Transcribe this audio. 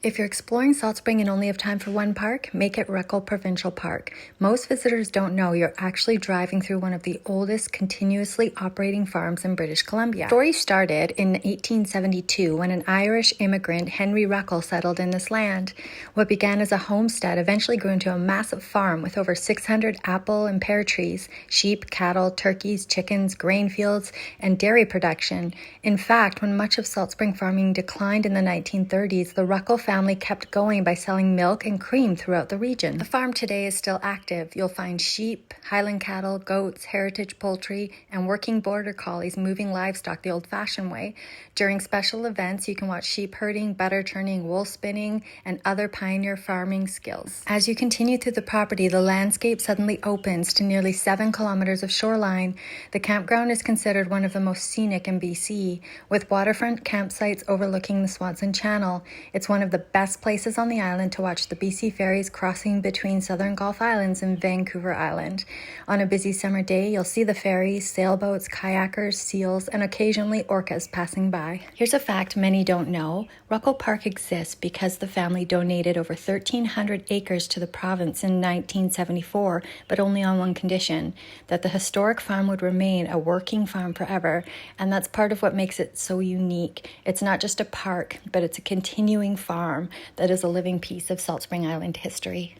If you're exploring Salt Spring and only have time for one park, make it Ruckle Provincial Park. Most visitors don't know you're actually driving through one of the oldest continuously operating farms in British Columbia. The story started in 1872 when an Irish immigrant, Henry Ruckle, settled in this land. What began as a homestead eventually grew into a massive farm with over 600 apple and pear trees, sheep, cattle, turkeys, chickens, grain fields, and dairy production. In fact, when much of Salt Spring farming declined in the 1930s, the Ruckle family kept going by selling milk and cream throughout the region. The farm today is still active. You'll find sheep, Highland cattle, goats, heritage poultry, and working border collies moving livestock the old-fashioned way. During special events, you can watch sheep herding, butter churning, wool spinning, and other pioneer farming skills. As you continue through the property, the landscape suddenly opens to nearly 7 kilometers of shoreline. The campground is considered one of the most scenic in BC, with waterfront campsites overlooking the Swanson Channel. It's one of the best places on the island to watch the BC ferries crossing between Southern Gulf Islands and Vancouver Island. On a busy summer day, you'll see the ferries, sailboats, kayakers, seals, and occasionally orcas passing by. Here's a fact many don't know. Ruckle Park exists because the family donated over 1,300 acres to the province in 1974, but only on one condition, that the historic farm would remain a working farm forever, and that's part of what makes it so unique. It's not just a park, but it's a continuing farm that is a living piece of Salt Spring Island history.